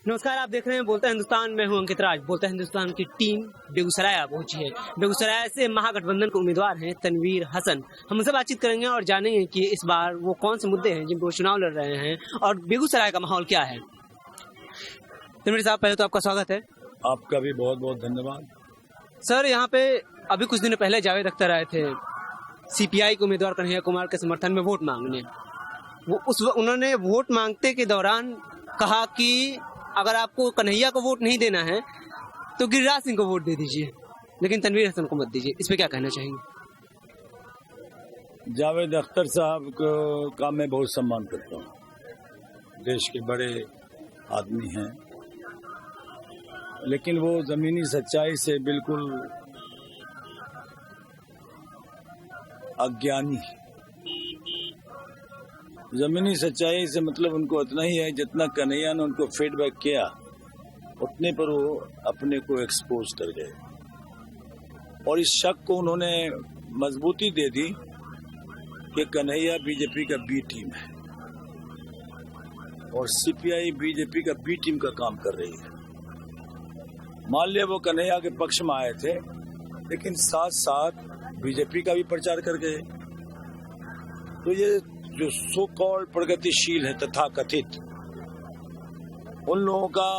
नमस्कार, आप देख रहे हैं बोलता हिंदुस्तान। मैं हूं अंकित राज। बोलता हिंदुस्तान की टीम बेगूसराय आ पहुंची है। बेगूसराय से महागठबंधन के उम्मीदवार हैं तनवीर हसन। हम उनसे बातचीत करेंगे और जानेंगे कि इस बार वो कौन से मुद्दे हैं जिन पर वो चुनाव लड़ रहे हैं और बेगूसराय का माहौल क्या है। तनवीर साहब, पहले तो आपका स्वागत है। आपका भी बहुत बहुत धन्यवाद। सर, यहाँ पे अभी कुछ दिन पहले जावेद अख्तर आए थे सीपीआई के उम्मीदवार कन्हैया कुमार के समर्थन में वोट मांगने। उन्होंने वोट मांगते के दौरान कहा कि अगर आपको कन्हैया को वोट नहीं देना है तो गिरिराज सिंह को वोट दे दीजिए, लेकिन तनवीर हसन को मत दीजिए। इस पे क्या कहना चाहेंगे? जावेद अख्तर साहब का मैं बहुत सम्मान करता हूँ। देश के बड़े आदमी हैं, लेकिन वो जमीनी सच्चाई से बिल्कुल अज्ञानी है। जमीनी सच्चाई से मतलब उनको इतना ही है जितना कन्हैया ने उनको फीडबैक किया, उतने पर वो अपने को एक्सपोज कर गए और इस शक को उन्होंने मजबूती दे दी कि कन्हैया बीजेपी का बी टीम है और सीपीआई बीजेपी का बी टीम का काम कर रही है। मान लिया वो कन्हैया के पक्ष में आए थे, लेकिन साथ साथ बीजेपी का भी प्रचार कर गए। तो ये जो सो कॉल्ड प्रगतिशील है तथा कथित, उन लोगों का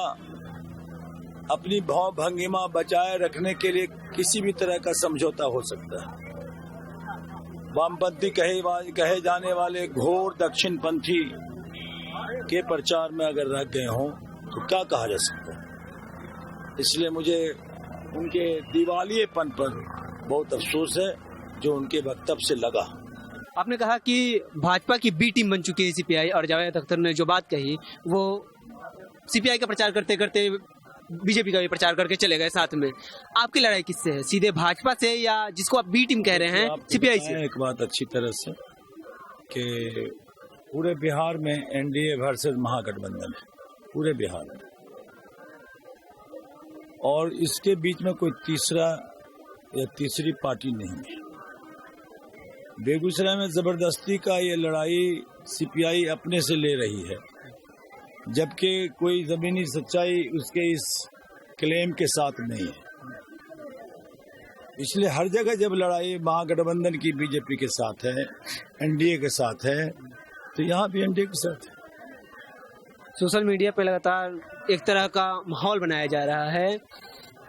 अपनी भाव भंगिमा बचाए रखने के लिए किसी भी तरह का समझौता हो सकता है। वामपंथी कहे जाने वाले घोर दक्षिणपंथी के प्रचार में अगर रह गए हों तो क्या कहा जा सकता है। इसलिए मुझे उनके दिवालियेपन पर बहुत अफसोस है जो उनके वक्तव्य से लगा। आपने कहा कि भाजपा की बी टीम बन चुकी है सीपीआई, और जावेद अख्तर ने जो बात कही वो सीपीआई का प्रचार करते करते बीजेपी का भी प्रचार करके चले गए साथ में। आपकी लड़ाई किससे है, सीधे भाजपा से या जिसको आप बी टीम कह रहे हैं सीपीआई से? एक बात अच्छी तरह से कि पूरे बिहार में एनडीए वर्सेस महागठबंधन है, पूरे बिहार में, और इसके बीच में कोई तीसरा या तीसरी पार्टी नहीं है। बेगूसराय में जबरदस्ती का ये लड़ाई सीपीआई अपने से ले रही है, जबकि कोई जमीनी सच्चाई उसके इस क्लेम के साथ नहीं है। इसलिए हर जगह जब लड़ाई महागठबंधन की बीजेपी के साथ है, एनडीए के साथ है, तो यहाँ भी एनडीए के साथ है। सोशल मीडिया पे लगातार एक तरह का माहौल बनाया जा रहा है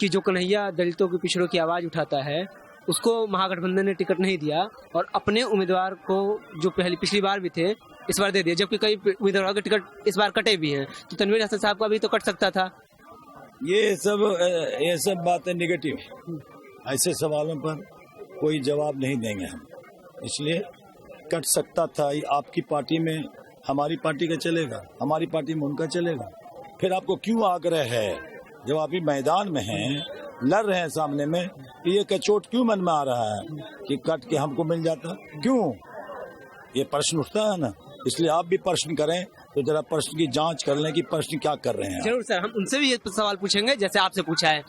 कि जो कन्हैया दलितों की पिछड़ों की आवाज उठाता है उसको महागठबंधन ने टिकट नहीं दिया और अपने उम्मीदवार को जो पिछली बार भी थे इस बार दे दिया, जबकि कई उम्मीदवारों के टिकट इस बार कटे भी हैं। तो तनवीर हसन साहब का भी तो कट सकता था। ये सब बातें निगेटिव है। ऐसे सवालों पर कोई जवाब नहीं देंगे हम। इसलिए कट सकता था। आपकी पार्टी में हमारी पार्टी का चलेगा, हमारी पार्टी में उनका चलेगा। फिर आपको क्यों आग्रह है, जब आप ही मैदान में हैं, लड़ रहे हैं सामने में, तो ये कचोट क्यों मन में आ रहा है कि कट के हमको मिल जाता? क्यों? ये प्रश्न उठता है ना। इसलिए आप भी प्रश्न करें तो जरा प्रश्न की जांच कर लें कि प्रश्न क्या कर रहे हैं। जरूर सर, हम उनसे भी ये सवाल पूछेंगे जैसे आपसे पूछा है।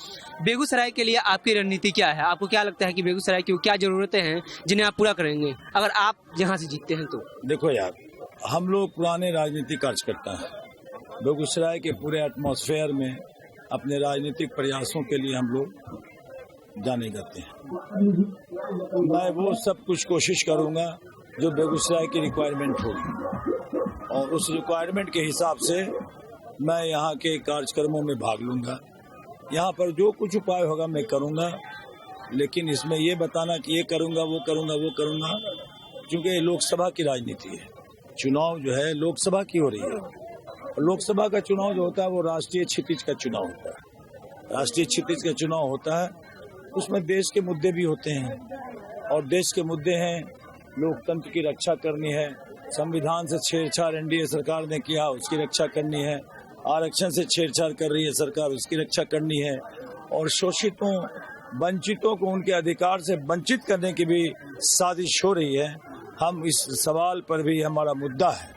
बेगूसराय के लिए आपकी रणनीति क्या है? आपको क्या लगता है कि बेगूसराय की क्या जरूरतें हैं जिन्हें आप पूरा करेंगे अगर आप यहाँ से जीतते हैं तो? देखो यार, हम लोग पुराने राजनीतिक कार्यकर्ता हैं। बेगूसराय के पूरे एटमॉस्फेयर में अपने राजनीतिक प्रयासों के लिए हम लोग जाने जाते हैं। मैं वो सब कुछ कोशिश करूंगा जो बेगूसराय की रिक्वायरमेंट होगी, और उस रिक्वायरमेंट के हिसाब से मैं यहाँ के कार्यक्रमों में भाग लूंगा। यहाँ पर जो कुछ उपाय होगा मैं करूंगा, लेकिन इसमें ये बताना कि ये करूंगा वो करूंगा, क्योंकि लोकसभा की राजनीति है। चुनाव जो है लोकसभा की हो रही है। लोकसभा का चुनाव जो होता है वो राष्ट्रीय क्षितिज का चुनाव होता है। राष्ट्रीय क्षितिज का चुनाव होता है, उसमें देश के मुद्दे भी होते हैं, और देश के मुद्दे हैं लोकतंत्र की रक्षा करनी है, संविधान से छेड़छाड़ एनडीए सरकार ने किया उसकी रक्षा करनी है, आरक्षण से छेड़छाड़ कर रही है सरकार उसकी रक्षा करनी है, और शोषितों वंचितों को उनके अधिकार से वंचित करने की भी साजिश हो रही है। हम इस सवाल पर भी हमारा मुद्दा है,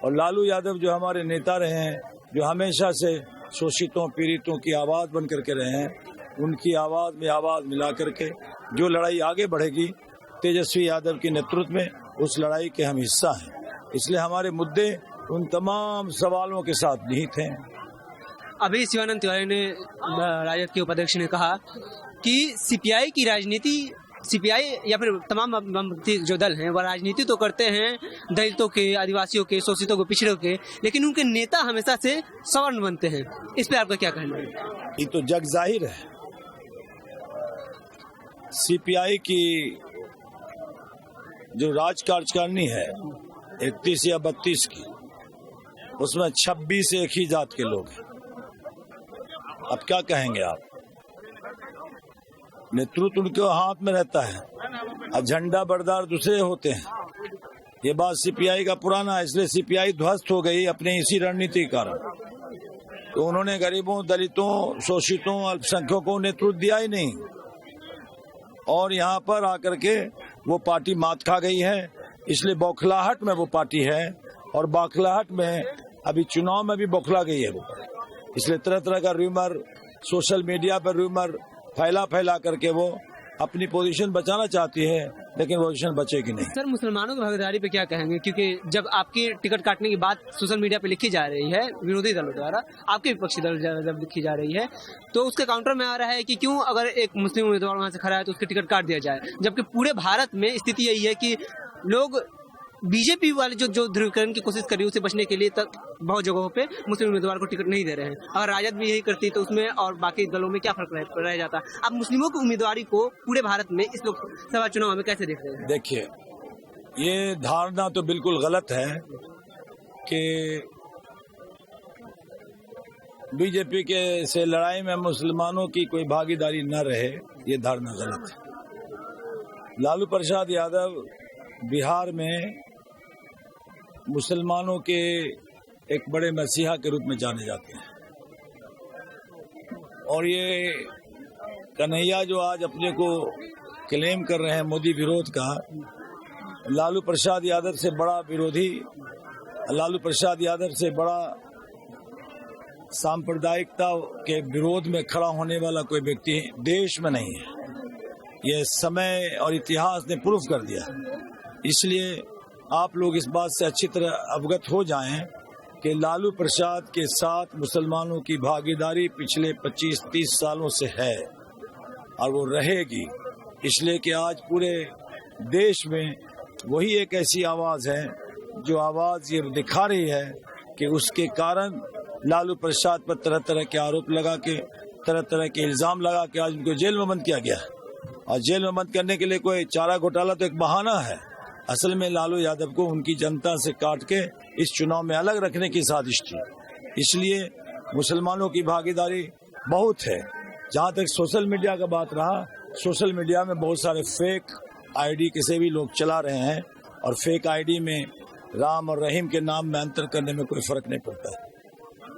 और लालू यादव जो हमारे नेता रहे हैं, जो हमेशा से शोषितों पीड़ितों की आवाज बन करके रहे हैं, उनकी आवाज में आवाज मिला करके जो लड़ाई आगे बढ़ेगी तेजस्वी यादव के नेतृत्व में, उस लड़ाई के हम हिस्सा हैं। इसलिए हमारे मुद्दे उन तमाम सवालों के साथ निहित हैं। अभी शिवानंद तिवारी ने राजद के उपाध्यक्ष ने कहा कि सीपीआई की राजनीति, सीपीआई या फिर तमाम वामपंथी जो दल हैं वह राजनीति तो करते हैं दलितों के, आदिवासियों के, शोषितों के, पिछड़ों के, लेकिन उनके नेता हमेशा से सवर्ण बनते हैं। इस पे आपका क्या कहना है? ये तो जग जाहिर है। सीपीआई की जो राज कार्यकारिणी है 31 या 32 की, उसमें 26 एक ही जात के लोग हैं। अब क्या कहेंगे आप? नेतृत्व उनके हाथ में रहता है और झंडा बरदार दूसरे होते हैं। ये बात सीपीआई का पुराना है, इसलिए सीपीआई ध्वस्त हो गई अपने इसी रणनीति के कारण। तो उन्होंने गरीबों, दलितों, शोषितों, अल्पसंख्यकों को नेतृत्व दिया ही नहीं, और यहाँ पर आकर के वो पार्टी मात खा गई है। इसलिए बौखलाहट में वो पार्टी है, और बौखलाहट में अभी चुनाव में भी बौखला गई है वो। इसलिए तरह तरह का रूमर, सोशल मीडिया पर रूमर फैला करके वो अपनी पोजीशन बचाना चाहती है, लेकिन वो पोजीशन बचेगी नहीं। सर, मुसलमानों की भागीदारी पे क्या कहेंगे? क्योंकि जब आपकी टिकट काटने की बात सोशल मीडिया पे लिखी जा रही है विरोधी दलों द्वारा, आपके विपक्षी दल जब लिखी जा रही है, तो उसके काउंटर में आ रहा है कि क्यों अगर एक मुस्लिम उम्मीदवार वहां से खड़ा है तो उसकी टिकट काट दिया जाए, जबकि पूरे भारत में स्थिति यही है कि लोग बीजेपी वाले जो ध्रुवीकरण की कोशिश कर रही है उसे बचने के लिए तक बहुत जगहों पे मुस्लिम उम्मीदवार को टिकट नहीं दे रहे हैं। अगर राजद भी यही करती तो उसमें और बाकी दलों में क्या फर्क रह जाता? आप मुस्लिमों की उम्मीदवारी को पूरे भारत में इस लोकसभा चुनाव में कैसे देख रहे हैं? देखिए, ये धारणा तो बिल्कुल गलत है कि बीजेपी के से लड़ाई में मुसलमानों की कोई भागीदारी न रहे। ये धारणा गलत है। लालू प्रसाद यादव बिहार में मुसलमानों के एक बड़े मसीहा के रूप में जाने जाते हैं, और ये कन्हैया जो आज अपने को क्लेम कर रहे हैं मोदी विरोध का, लालू प्रसाद यादव से बड़ा विरोधी, लालू प्रसाद यादव से बड़ा सांप्रदायिकता के विरोध में खड़ा होने वाला कोई व्यक्ति देश में नहीं है। ये समय और इतिहास ने प्रूफ कर दिया। इसलिए आप लोग इस बात से अच्छी तरह अवगत हो जाएं कि लालू प्रसाद के साथ मुसलमानों की भागीदारी पिछले 25-30 सालों से है, और वो रहेगी। इसलिए कि आज पूरे देश में वही एक ऐसी आवाज है जो आवाज ये दिखा रही है कि उसके कारण लालू प्रसाद पर तरह तरह के आरोप लगा के, तरह तरह के इल्जाम लगा के आज उनको जेल में बंद किया गया। और जेल में बंद करने के लिए कोई चारा घोटाला तो एक बहाना है। असल में लालू यादव को उनकी जनता से काट के इस चुनाव में अलग रखने की साजिश थी। इसलिए मुसलमानों की भागीदारी बहुत है। जहाँ तक सोशल मीडिया का बात रहा, सोशल मीडिया में बहुत सारे फेक आईडी किसी भी लोग चला रहे हैं, और फेक आईडी में राम और रहीम के नाम में अंतर करने में कोई फर्क नहीं पड़ता है।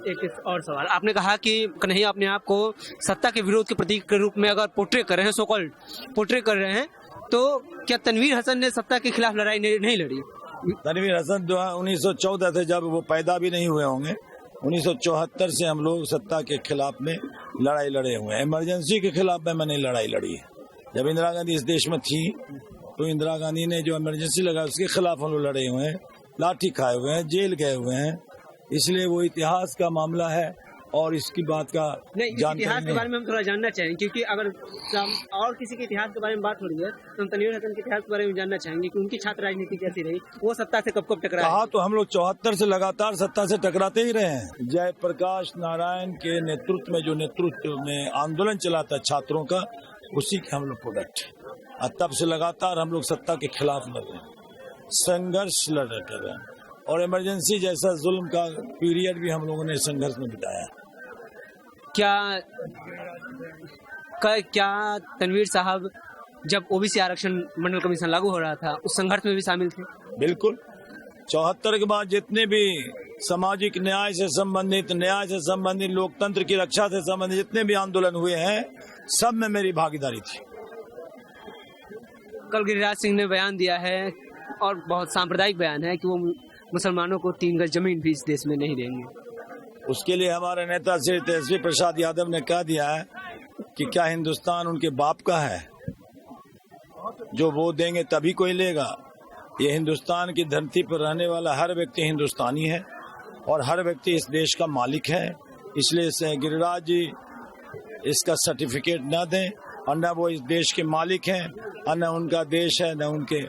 एक और सवाल, आपने कहा कि कन्हैया अपने आप को सत्ता के विरोध के प्रतीक के रूप में अगर पोर्ट्रे कर रहे हैं, सो कॉल्ड पोर्ट्रे कर रहे हैं, तो क्या तनवीर हसन ने सत्ता के खिलाफ लड़ाई नहीं लड़ी? तनवीर हसन जो है 1914 से, जब वो पैदा भी नहीं हुए होंगे, 1974 से हम लोग सत्ता के खिलाफ में लड़ाई लड़े हुए हैं। इमरजेंसी के खिलाफ में मैंने लड़ाई लड़ी है। जब इंदिरा गांधी इस देश में थी तो इंदिरा गांधी ने जो इमरजेंसी लगा उसके खिलाफ हम लोग लड़े हुए हैं, लाठी खाए हुए हैं, जेल गए हुए हैं। इसलिए वो इतिहास का मामला है, और इसकी बात का इतिहास के बारे में हम थोड़ा जानना चाहेंगे, क्योंकि अगर और किसी के इतिहास के बारे में बात हो रही है तो हम तनवीर हसन के इतिहास के बारे में जानना चाहेंगे कि उनकी छात्र राजनीति कैसी रही, वो सत्ता से कब टकराए। कहा तो हम लोग 74 से लगातार सत्ता से टकराते ही रहे हैं। जयप्रकाश नारायण के नेतृत्व में आंदोलन चला था छात्रों का, उसी के हम लोग प्रोडक्ट, और तब से लगातार हम लोग सत्ता के खिलाफ लड़ रहे हैं, संघर्ष लड़ रहे हैं, और इमरजेंसी जैसा जुल्म का पीरियड भी हम लोगों ने संघर्ष में बिताया। क्या तनवीर साहब जब ओबीसी आरक्षण मंडल कमीशन लागू हो रहा था उस संघर्ष में भी शामिल थे? बिल्कुल। 74 के बाद जितने भी सामाजिक न्याय से संबंधित, लोकतंत्र की रक्षा से संबंधित जितने भी आंदोलन हुए हैं, सब में मेरी भागीदारी थी। कल गिरिराज सिंह ने बयान दिया है, और बहुत सांप्रदायिक बयान है, कि वो मुसलमानों को 3 गज जमीन भी इस देश में नहीं देंगे। उसके लिए हमारे नेता श्री तेजस्वी प्रसाद यादव ने कह दिया है कि क्या हिंदुस्तान उनके बाप का है जो वो देंगे तभी कोई लेगा। ये हिंदुस्तान की धरती पर रहने वाला हर व्यक्ति हिंदुस्तानी है, और हर व्यक्ति इस देश का मालिक है। इसलिए से गिरिराज जी इसका सर्टिफिकेट न दें, और न वो इस देश के मालिक हैं, और न उनका देश है, न उनके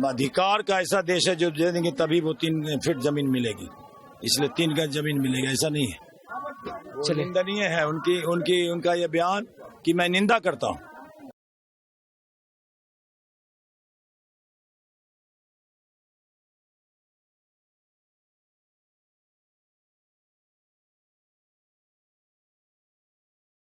अधिकार का ऐसा देश है जो दे देंगे तभी वो 3 फीट जमीन मिलेगी। इसलिए 3 गज जमीन मिलेगी, ऐसा नहीं है। चलिए। निंदनीय है उनका ये बयान कि मैं निंदा करता हूँ।